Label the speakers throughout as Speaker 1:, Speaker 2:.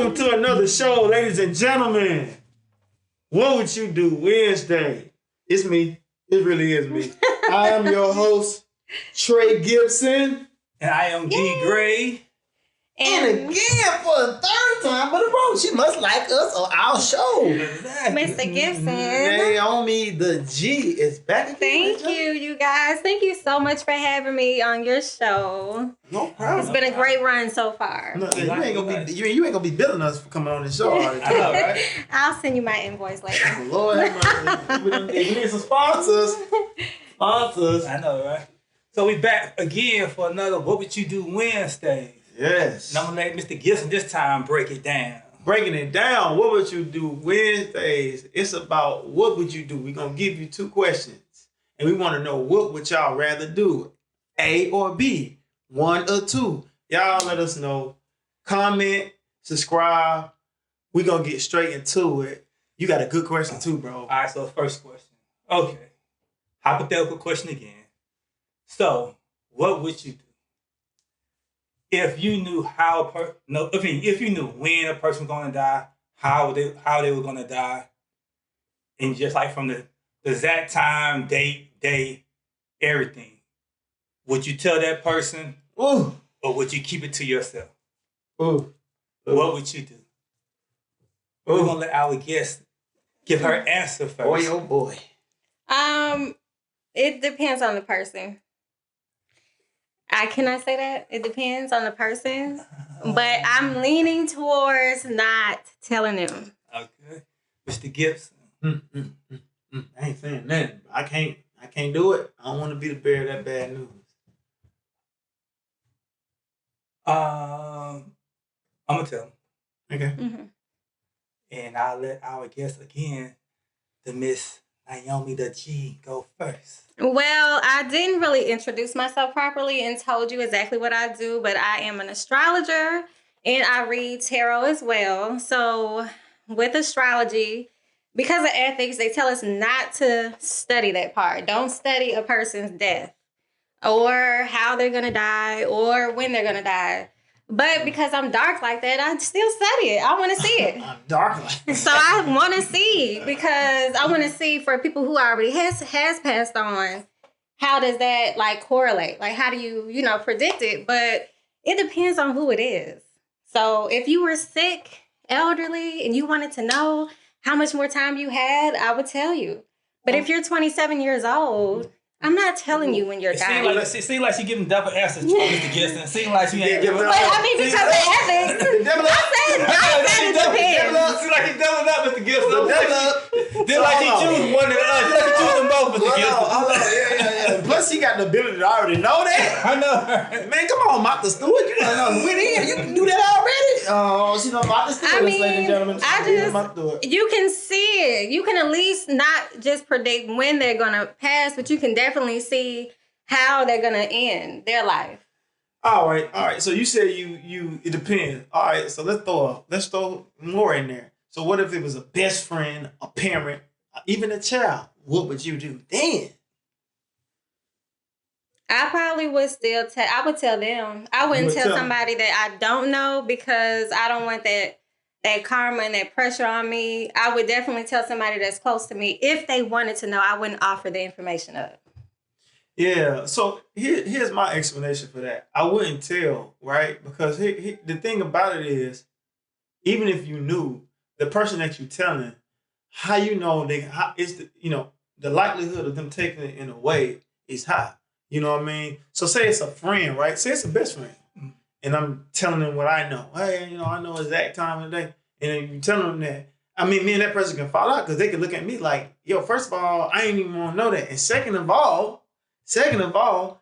Speaker 1: Welcome to another show, ladies and gentlemen. What would you do Wednesday? It's me. It really is me. I am your host, Trey Gibson.
Speaker 2: And I am D. Gray.
Speaker 3: And again for the third time, but bro, she must like us on our show.
Speaker 4: Mr. Gibson.
Speaker 3: Naomi the G is back again.
Speaker 4: Thank you, you guys. Thank you so much for having me on your show.
Speaker 3: No problem.
Speaker 4: It's been a great run so far.
Speaker 3: No, you ain't gonna be billing us for coming on the show all the time, right?
Speaker 4: I'll send you my invoice later.
Speaker 3: Lord have mercy. We need some sponsors.
Speaker 2: I know, right? So we back again for another What Would You Do Wednesday.
Speaker 3: Yes.
Speaker 2: And I'm gonna let Mr. Gibson this time break it down.
Speaker 1: Breaking it down, what would you do Wednesdays? It's about what would you do? We're going to give you two questions. And we want to know what would y'all rather do? A or B? One or two? Y'all let us know. Comment, subscribe. We're going to get straight into it. You got a good question too, bro.
Speaker 2: All right, so first question. Okay. Hypothetical question again. So, what would you do if you knew if you knew when a person was gonna die, how they were gonna die, and just like from the exact time, date, day, everything, would you tell that person, or would you keep it to yourself? What would you do? We're gonna let our guest give her answer first.
Speaker 3: Boy, oh boy.
Speaker 4: It depends on the person. Can I say that? It depends on the person. But I'm leaning towards not telling them.
Speaker 2: Okay. Mr. Gibson.
Speaker 1: I ain't saying nothing. I can't do it. I don't want to be the bearer of that bad news.
Speaker 2: I'm gonna tell him.
Speaker 1: Okay.
Speaker 4: Mm-hmm.
Speaker 2: And I'll let our guest again, the Miss Naomi the G, go first.
Speaker 4: Well, I didn't really introduce myself properly and told you exactly what I do, but I am an astrologer and I read tarot as well. So with astrology, because of ethics, they tell us not to study that part. Don't study a person's death or how they're going to die or when they're going to die. But because I'm dark like that, I still study it. I want to see it.
Speaker 3: I'm dark like that.
Speaker 4: So I want to see, because I want to see for people who already has passed on, how does that like correlate? Like how do you predict it? But it depends on who it is. So if you were sick, elderly, and you wanted to know how much more time you had, I would tell you. But if you're 27 years old, I'm not telling you when you're dying.
Speaker 2: Seems like she giving double answers to Mr. Gibson. Seems like she ain't giving up.
Speaker 4: But I mean, because of ethics, I said it depends.
Speaker 2: Seems like he's doubling up, Mr. Gibson.
Speaker 3: Double up.
Speaker 2: Just like he choose one of the other. Just like he choose them both, Mr. Gibson.
Speaker 3: Hold on. Yeah.
Speaker 1: Plus, he got the ability to already know that.
Speaker 2: I know.
Speaker 1: Man, come on, Martha Stewart. You know, went in. You can do that already. Oh, she know Martha Stewart, ladies and gentlemen.
Speaker 4: You can see it. You can at least not just predict when they're going to pass, but you can definitely see how they're going to end their life.
Speaker 1: All right. So you said it depends. All right. So let's throw more in there. So what if it was a best friend, a parent, even a child? What would you do then?
Speaker 4: I probably would still I would tell them. I wouldn't tell somebody that I don't know, because I don't want that karma and that pressure on me. I would definitely tell somebody that's close to me. If they wanted to know, I wouldn't offer the information up.
Speaker 1: Yeah. So here's my explanation for that. I wouldn't tell, right? Because the thing about it is, even if you knew, the person that you're telling, how you know the likelihood of them taking it in a way is high. You know what I mean? So say it's a friend, right? Say it's a best friend. And I'm telling them what I know. Hey, I know exact time of the day. And then you tell them that. I mean, me and that person can fall out because they can look at me like, yo, first of all, I ain't even want to know that. And second of all,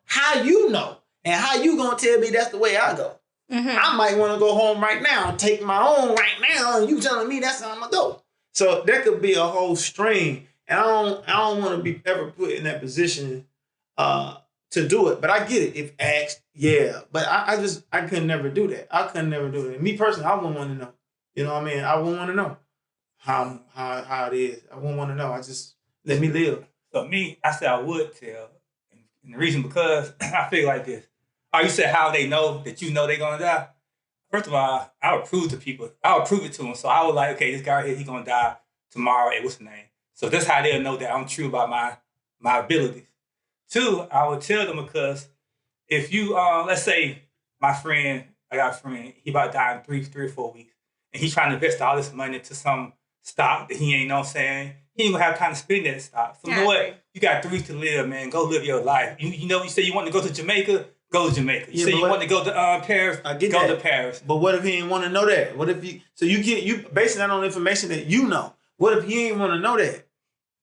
Speaker 1: how you know? And how you going to tell me that's the way I go? Mm-hmm. I might want to go home right now and take my own right now. And you telling me that's how I'm going to go. So that could be a whole string. And I don't want to be ever put in that position to do it. But I get it. If asked, yeah. But I could never do that. I could never do it. Me personally, I wouldn't want to know. You know what I mean? I wouldn't want to know how it is. I wouldn't want to know. I just let me live.
Speaker 2: So me, I said I would tell. And the reason because I feel like this. Oh, you said how they know that you know they're going to die? First of all, I would prove to people. I would prove it to them. So I was like, okay, this guy right here, he gonna die tomorrow. What's the name? So that's how they'll know that I'm true about my abilities. Two, I would tell them because if you, let's say my friend, I got a friend, he about to die in three or 4 weeks, and he's trying to invest all this money into some stock that he ain't, know what I'm saying? He ain't gonna have time to spend that stock. So you know what? You got 3 weeks to live, man. Go live your life. You know, you say you want to go to Jamaica, go to Jamaica. You say you want to go to Paris, go to Paris.
Speaker 1: But what if he didn't want to know that? What if you basing that on information that you know? What if he ain't want to know that?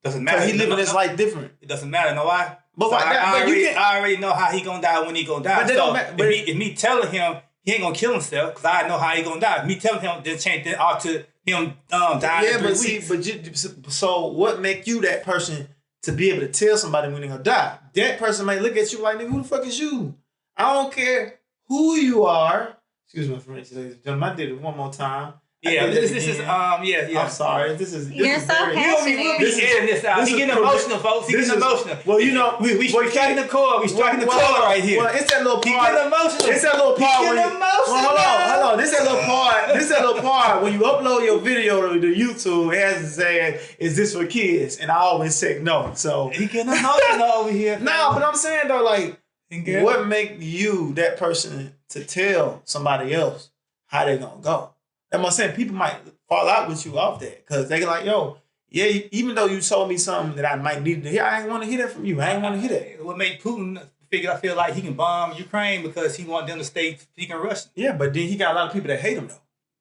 Speaker 2: Doesn't matter.
Speaker 1: So he living his life different.
Speaker 2: It doesn't matter. Know why?
Speaker 1: But
Speaker 2: so
Speaker 1: why?
Speaker 2: I already know how he gonna die when he gonna die.
Speaker 1: But
Speaker 2: so
Speaker 1: but
Speaker 2: if me telling him he ain't gonna kill himself because I know how he gonna die. Me telling him then change that all to him dying in 3 weeks.
Speaker 1: So what make you that person to be able to tell somebody when they're gonna die? That person may look at you like, nigga, who the fuck is you? I don't care who you are. Excuse me, French, ladies and gentlemen. I did it one more time.
Speaker 2: Yeah, this is
Speaker 1: I'm sorry. This is
Speaker 4: You're so passionate.
Speaker 2: We'll be editing this out. He getting emotional, folks. He getting emotional.
Speaker 1: Well, you know,
Speaker 2: we striking the chord. We striking the chord right here.
Speaker 1: Well, it's that little part.
Speaker 2: He getting emotional.
Speaker 1: It's that little part.
Speaker 2: He getting emotional.
Speaker 1: Well, hold on. This that little part. This that little part when you upload your video to YouTube, it has to say, "Is this for kids?" And I always say no. So
Speaker 2: he getting emotional over here.
Speaker 1: No, but I'm saying though, like, what make you that person to tell somebody else how they gonna go? That's what I'm saying. People might fall out with you off that because they like, yo, yeah, even though you told me something that I might need to hear, I ain't want to hear that from you. I ain't want to hear that.
Speaker 2: What made Putin feel like he can bomb Ukraine because he want them to stay speaking Russian.
Speaker 1: Yeah, but then he got a lot of people that hate him though.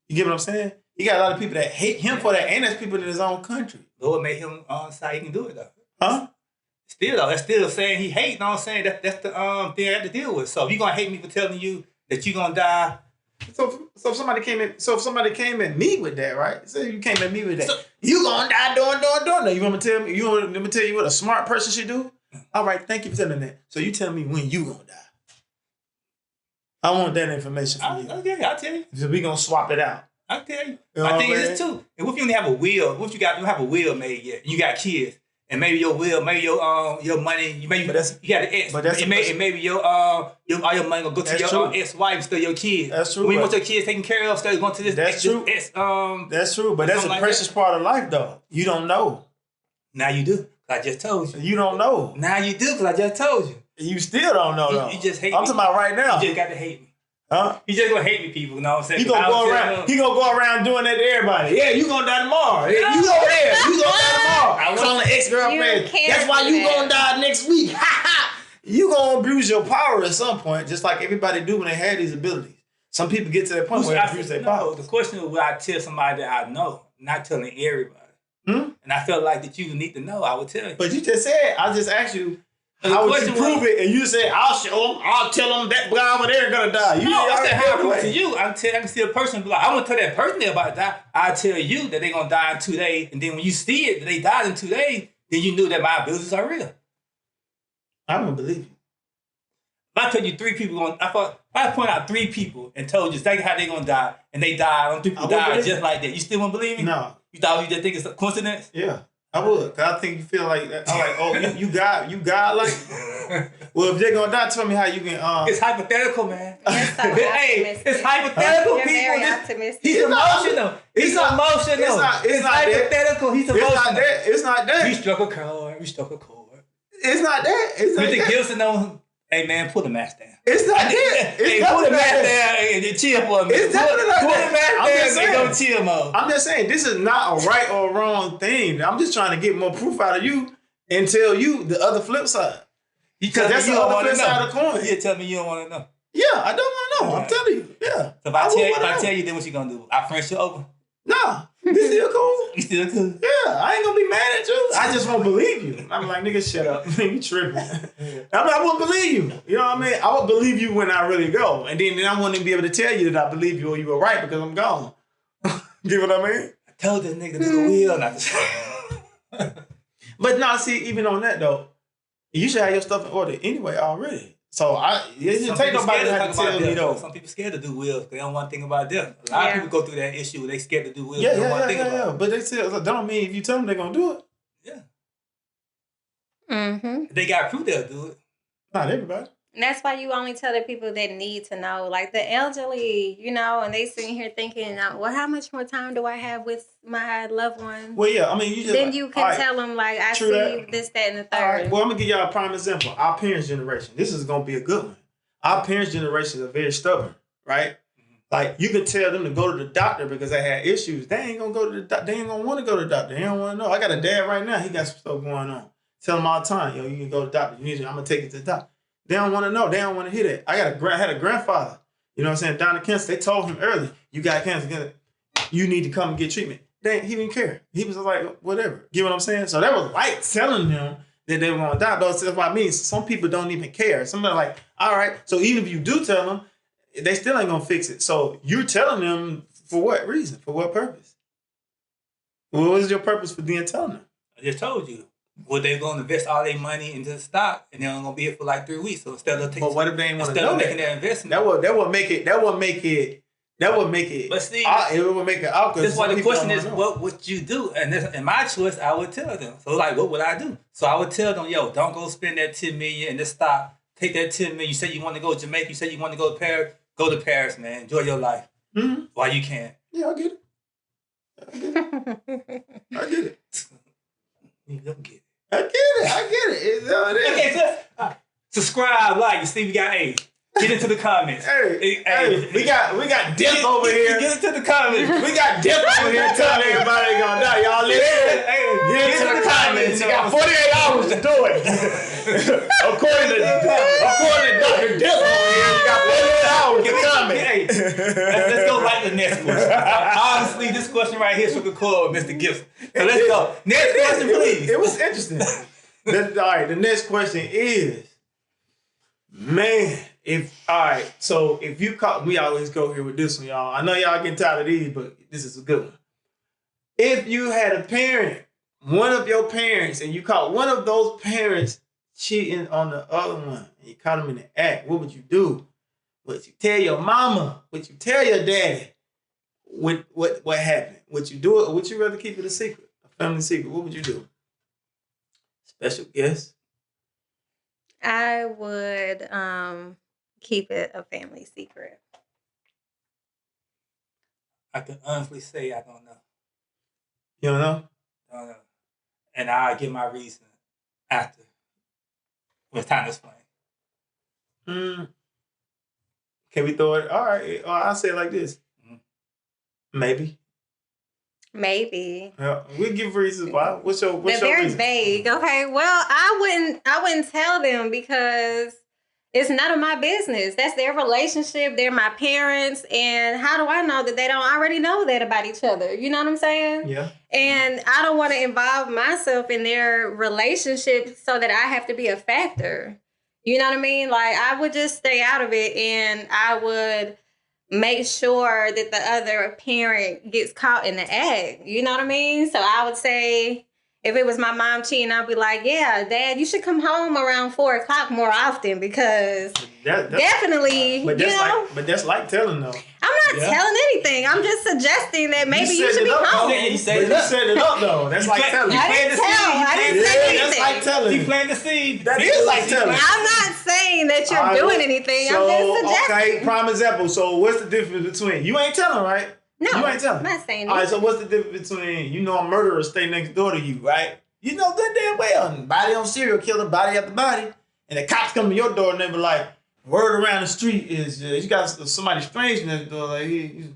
Speaker 1: You get what I'm saying? He got a lot of people that hate him for that, and there's people in his own country.
Speaker 2: But what made him say he can do it though?
Speaker 1: Huh?
Speaker 2: Still though, that's still saying he hate. You know what I'm saying? That's the thing I have to deal with. So if you gonna hate me for telling you that you gonna die.
Speaker 1: So if somebody came at me with that, right? So you came at me with that. So, you gonna die doing. Now you want me to tell me? Let me tell you what a smart person should do? All right, thank you for telling that. So you tell me when you gonna die. I want that information from you.
Speaker 2: Okay, I'll tell you.
Speaker 1: So we gonna swap it out.
Speaker 2: I'll tell you. I think it is too. And what if you only have a will? What if you have a will made yet? You got kids. And maybe your will, maybe your money, you got an ex. But maybe your all your money gonna go to your ex-wife instead of your kids.
Speaker 1: That's true.
Speaker 2: When you want your kids taken care of, instead of going to this.
Speaker 1: That's true. That's true. But that's a precious part of life, though. You don't know.
Speaker 2: Now you do. I just told you.
Speaker 1: You don't know.
Speaker 2: Now you do, because I just told you.
Speaker 1: You still don't know, though.
Speaker 2: You just hate me.
Speaker 1: I'm talking about right now.
Speaker 2: You just got to hate me.
Speaker 1: Huh?
Speaker 2: You just gonna hate me, people. You know what I'm saying?
Speaker 1: He gonna go around doing that to everybody. Yeah, you gonna die tomorrow. Yeah, you over there. You gonna die tomorrow. I calling an ex-girlfriend. That's why you gonna die next week. You gonna abuse your power at some point, just like everybody do when they have these abilities. Some people get to that point where they abuse their power.
Speaker 2: The question is, will I tell somebody that I know, not telling everybody? And I felt like that you need to know. I would tell you.
Speaker 1: But you just said, I just asked you. How would you prove it? And you say, I'll show them. I'll tell them that guy over there gonna die.
Speaker 2: I said, how I prove it to you? I can see a person be like, I want to tell that person they're about to die. I tell you that they're gonna die in 2 days, and then when you see it that they died in 2 days, then you knew that my abilities are real.
Speaker 1: I'm gonna believe you.
Speaker 2: If I told you 3 people if I point out 3 people and told you exactly how they're gonna die, and they died, on 3 people died just like that, you still won't believe me?
Speaker 1: No.
Speaker 2: You thought you just think it's a coincidence?
Speaker 1: Yeah. I would, cause I think you feel like that. I'm like, oh, you got like. Well, if they're gonna die, tell me how you can.
Speaker 2: It's hypothetical, man.
Speaker 4: Hey,
Speaker 2: it's hypothetical,
Speaker 4: You're
Speaker 2: people.
Speaker 4: very optimistic.
Speaker 2: He's emotional. It's hypothetical. He's emotional.
Speaker 1: It's not that.
Speaker 2: We struck a chord.
Speaker 1: It's not that. It's not
Speaker 2: that.
Speaker 1: that.
Speaker 2: Gilson on. Hey man, pull the mask down.
Speaker 1: It's not that.
Speaker 2: Hey, pull the mask down and chill for a minute.
Speaker 1: It's definitely not that.
Speaker 2: Pull the mask down and go chill mode.
Speaker 1: I'm just saying, this is not a right or wrong thing. I'm just trying to get more proof out of you and tell you the other flip side. Because that's the other flip side of the coin.
Speaker 2: You tell me you don't want to know.
Speaker 1: Yeah, I don't want to know. I'm telling you. Yeah.
Speaker 2: So if I tell you, then what you gonna do? I friend you over?
Speaker 1: Nah. You still cool?
Speaker 2: You still cool?
Speaker 1: Yeah, I ain't gonna be mad at you. I just won't believe you. I'm like, nigga, shut up. You tripping. I won't believe you. You know what I mean? I would believe you when I really go. And then I wouldn't even be able to tell you that I believe you or you were right because I'm gone. Get what I mean?
Speaker 2: I told this nigga to do wheel not to.
Speaker 1: But no, see, even on that though, you should have your stuff in order anyway already. So it didn't take nobody to have to tell me though.
Speaker 2: Some people scared to do wills because they don't want to think about them. A lot of people go through that issue where they scared to do wills.
Speaker 1: Yeah, But they still, that don't mean if you tell them they're gonna do it.
Speaker 2: Yeah.
Speaker 4: Mm-hmm.
Speaker 2: If they got proof, they'll do it.
Speaker 1: Not everybody.
Speaker 4: And that's why you only tell the people that need to know, like the elderly, and they sitting here thinking, well, how much more time do I have with my loved one?
Speaker 1: Well, yeah, I mean, you just
Speaker 4: then you can tell them, like, I see
Speaker 1: that.
Speaker 4: this, that, and the third.
Speaker 1: All right. Well, I'm gonna give y'all a prime example. Our parents' generation. This is gonna be a good one. Our parents' generation are very stubborn, right? Like, you could tell them to go to the doctor because they had issues. They ain't gonna go to the doctor. They ain't gonna want to go to the doctor. They don't want to know. I got a dad right now. He got some stuff going on. Tell him all the time, you can go to the doctor. I'm gonna take you to the doctor. They don't want to know. They don't want to hear that. I had a grandfather. You know what I'm saying? Down to cancer. They told him early, you got cancer. You need to come and get treatment. He didn't care. He was like, whatever. Get what I'm saying? So that was like telling them that they were going to die. That's what I mean. Some people don't even care. Somebody like, all right. So even if you do tell them, they still ain't going to fix it. So you're telling them for what reason? For what purpose? What was your purpose for then telling them?
Speaker 2: I just told you. Well, they're going to invest all their money into the stock, and they're only going to be here for like 3 weeks. So instead of taking,
Speaker 1: but what if they ain't want to know
Speaker 2: making that investment?
Speaker 1: That would make it. But see, it would make it awkward.
Speaker 2: That's why the question is, what would you do? And my choice, I would tell them. So like, what would I do? So I would tell them, yo, don't go spend that $10 million in the stock. Take that $10 million. You said you want to go to Jamaica. You said you want to go to Paris. Go to Paris, man. Enjoy your life while you can.
Speaker 1: Yeah, I get it. I get it.
Speaker 2: You don't get it.
Speaker 1: I get it. It's all it is.
Speaker 2: Okay, so subscribe, like. You see, we got get into the comments.
Speaker 1: Hey, we got Dip over here.
Speaker 2: Get into the comments.
Speaker 1: We got Dip over here telling everybody they gonna die. Y'all listen. Get into the comments. You got 48 hours to do it. According to Dr. Dip over here, you got 48 hours to comment.
Speaker 2: Let's go right to the next question. Honestly, this question right here should be called Mr. Gibson. So let's go. Next question, please.
Speaker 1: It was interesting. All right, the next question is, man, if you caught, we always go here with this one, y'all. I know y'all getting tired of these, but this is a good one. If you had a parent, one of your parents, and you caught one of those parents cheating on the other one, and you caught them in the act, what would you do? Would you tell your mama? Would you tell your daddy what happened? Would you do it, or would you rather keep it a secret, a family secret? What would you do? Special guest?
Speaker 4: I would keep it a family secret.
Speaker 2: I can honestly say I don't know.
Speaker 1: You don't know?
Speaker 2: I don't know. And I'll give my reason after. When it's time to explain.
Speaker 1: Can we throw it? All right. I'll say it like this. Maybe. Yeah, we'll give reasons why. What's your
Speaker 4: They're very
Speaker 1: reason?
Speaker 4: vague. Okay. Well, I wouldn't tell them because it's none of my business. That's their relationship. They're my parents. And how do I know that they don't already know that about each other? You know what I'm saying?
Speaker 1: Yeah.
Speaker 4: And I don't want to involve myself in their relationship so that I have to be a factor. You know what I mean? Like, I would just stay out of it, and I would make sure that the other parent gets caught in the act. You know what I mean? So I would say, if it was my mom cheating, I'd be like, yeah, Dad, you should come home around 4 o'clock more often because definitely,
Speaker 1: but that's like telling though.
Speaker 4: I'm not telling anything. I'm just suggesting that maybe you should be home.
Speaker 1: You set it up though. That's like telling.
Speaker 4: I didn't say anything.
Speaker 1: That's like telling.
Speaker 2: You planted the seed.
Speaker 1: That is like telling.
Speaker 4: I'm not saying that you're doing anything. I'm just suggesting.
Speaker 1: Okay, prime example. So what's the difference between you ain't telling, right?
Speaker 4: No,
Speaker 1: you ain't telling.
Speaker 4: I'm not saying that.
Speaker 1: All right, so what's the difference between a murderer stay next door to you, right? You know that damn well. Body on serial killer, body after body, and the cops come to your door and they be like, word around the street is you got somebody strange next door, like he's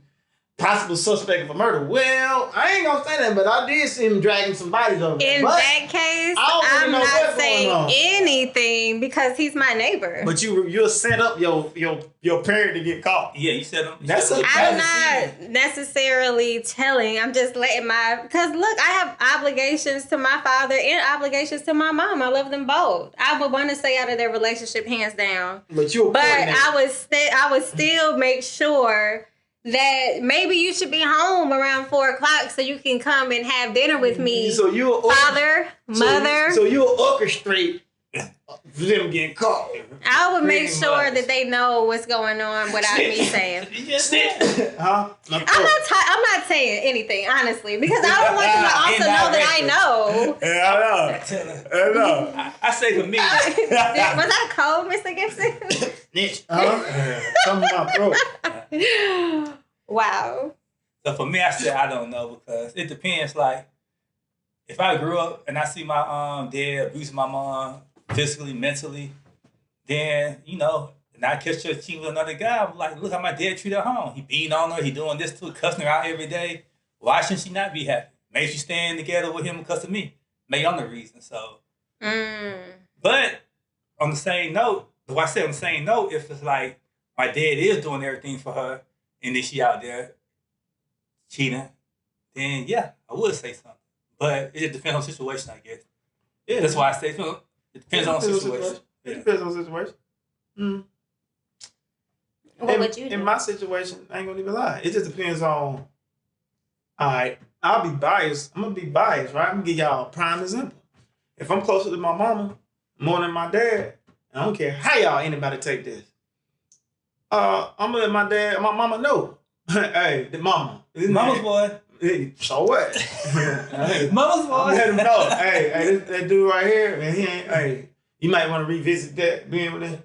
Speaker 1: possible suspect of a murder. Well, I ain't gonna say that, but I did see him dragging some bodies over there.
Speaker 4: In that case, I'm not saying anything because he's my neighbor.
Speaker 1: But you'll set up your parent to get caught.
Speaker 2: Yeah, you set up.
Speaker 4: I'm not necessarily telling. I'm just letting because look, I have obligations to my father and obligations to my mom. I love them both. I would want to stay out of their relationship hands down.
Speaker 1: But
Speaker 4: I would still make sure that maybe you should be home around 4 o'clock so you can come and have dinner with me.
Speaker 1: So you
Speaker 4: father, mother.
Speaker 1: So you'll orchestrate them getting caught.
Speaker 4: I would make
Speaker 2: Pretty
Speaker 4: sure
Speaker 2: much.
Speaker 4: that they know what's going on without me saying.
Speaker 1: Huh?
Speaker 4: I'm not saying anything, honestly, because I don't want them to also know that I know.
Speaker 1: Yeah, I know.
Speaker 2: I say for me,
Speaker 4: Was that cold, Mr. Gibson?
Speaker 3: Snitch.
Speaker 1: Something in my throat.
Speaker 4: Wow.
Speaker 2: so for me, I said I don't know because it depends. Like, if I grew up and I see my dad abusing my mom physically, mentally, then and I catch her cheating with another guy. I'm like, look how my dad treated her home. He beating on her. He doing this to her, cussing her out every day. Why shouldn't she not be happy? Maybe she's staying together with him because of me. Maybe I'm the reason. So, but on the same note, if it's like my dad is doing everything for her and then she out there cheating, then yeah, I would say something. But it just depends on the situation, I guess.
Speaker 1: Yeah,
Speaker 2: That's why I say it depends on the situation.
Speaker 1: It depends on the situation. Mm.
Speaker 4: What would you do?
Speaker 1: In my situation, I ain't gonna even lie. It just depends on. All right, I'll be biased. I'm gonna be biased, right? I'm gonna give y'all a prime example. If I'm closer to my mama more than my dad, I don't care how y'all anybody take this. I'm gonna let my mama know. Hey, the mama.
Speaker 2: Mama's boy.
Speaker 1: Hey, so what? Hey,
Speaker 2: Mama's boy.
Speaker 1: I'm let him know. Hey, that dude right here, man, he ain't. Hey, you might want to revisit that being with him.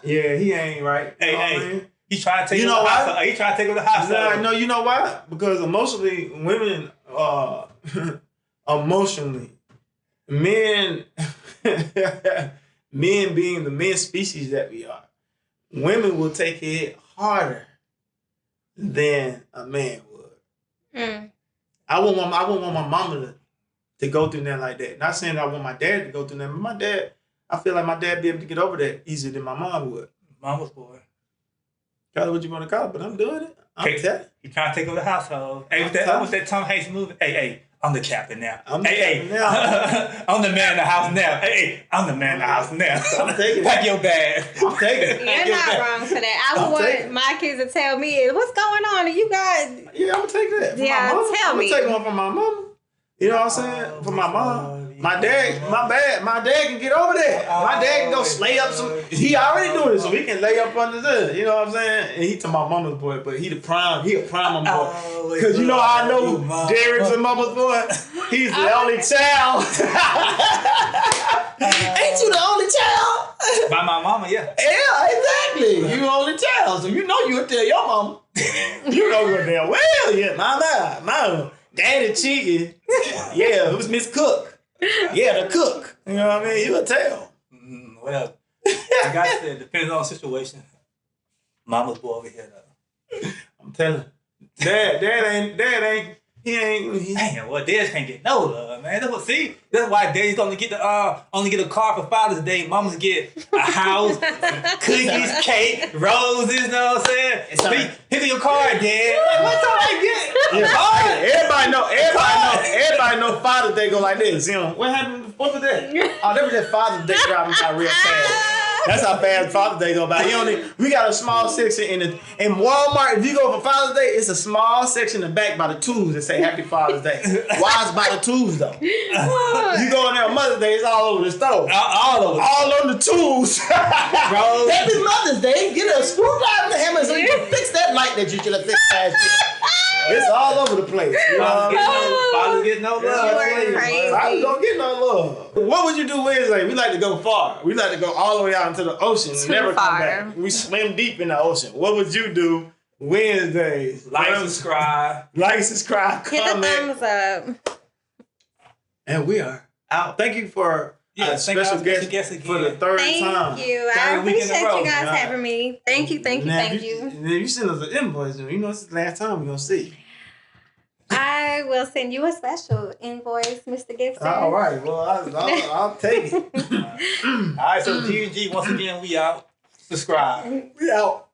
Speaker 1: Yeah, he ain't right.
Speaker 2: Hey, he trying to take
Speaker 1: You
Speaker 2: over
Speaker 1: know
Speaker 2: the
Speaker 1: why?
Speaker 2: house. He trying to take over the house.
Speaker 1: No, you know why? Because emotionally, women, emotionally, men, men being the men species that we are, women will take it harder than a man would. I wouldn't want my mama to go through that like that. Not saying that I want my dad to go through that, but my dad, I feel like my dad be able to get over that easier than my mom would.
Speaker 2: Mama's boy.
Speaker 1: Call it what you want to call it, but I'm doing it. I'm telling you.
Speaker 2: He trying to take over the household. Hey, with that Tom Hanks movie. Hey, I'm the captain now.
Speaker 1: I'm the captain now.
Speaker 2: I'm the man in the house now. Hey, I'm the man in the house now.
Speaker 1: I'm taking it.
Speaker 2: Pack your bag.
Speaker 1: I'm taking it.
Speaker 4: You're not wrong for that. I would want my kids to tell me what's going on, and you guys.
Speaker 1: Yeah, I'm gonna take that. From
Speaker 4: Yeah,
Speaker 1: my mom.
Speaker 4: tell me.
Speaker 1: I'm gonna take one from my mama. You know what I'm saying? From my mom. My dad, my dad can get over that. My dad can go slay up some. He already doing it, so he can lay up under this. You know what I'm saying? And he to my mama's boy, but he a prime boy. Because you know how I know Derek's a mama's boy? He's the only child. Ain't you the only child?
Speaker 2: By my mama, yeah.
Speaker 1: Yeah, exactly. You the only child, so you know you'll tell your mama. You know you're damn well, yeah, mama, daddy cheating. Yeah, it was Miss Cook. Yeah, the cook. You know what I mean? You would tell.
Speaker 2: Well, like I said, depends on the situation. Mama's boy over here, though.
Speaker 1: I'm telling you. Dad ain't,
Speaker 2: Damn, well, dads can't get no love, man. That's why dads only get a car for Father's Day. Mamas get a house, cookies, cake, roses. You know what I'm saying? Pick up your card, Dad. Like, what's all I get?
Speaker 1: Yeah, everybody know Father's Day go like this. You know what happened? What was that? Oh, that was that Father's Day driving by real fast. That's how fast Father's Day go by. We got a small section in Walmart. If you go for Father's Day, it's a small section in the back by the tools that say Happy Father's Day. Why is by the tools though? You go in there on Mother's Day, it's all over the stove. All on the tools. Happy Mother's Day. Get a screwdriver and a hammer so you can fix that light that you should have fixed last year. It's all over the place. You know
Speaker 2: Fathers get no love.
Speaker 1: Fathers don't get no love. What would you do Wednesday? We like to go far. We like to go all the way out into the ocean and never come back. We swim deep in the ocean. What would you do Wednesdays?
Speaker 2: Like, subscribe,
Speaker 4: hit
Speaker 1: comment.
Speaker 4: the thumbs up.
Speaker 1: And we are out. Thank you for special guest again. For the third time.
Speaker 4: Thank you. I appreciate you guys having me. Thank you.
Speaker 1: You send us an invoice. You know, this is the last time we're going to see.
Speaker 4: I will send you a special invoice, Mr. Gibson.
Speaker 1: All right. Well, I'll take it.
Speaker 2: All right, so G&G, once again, we out. Subscribe.
Speaker 1: We out.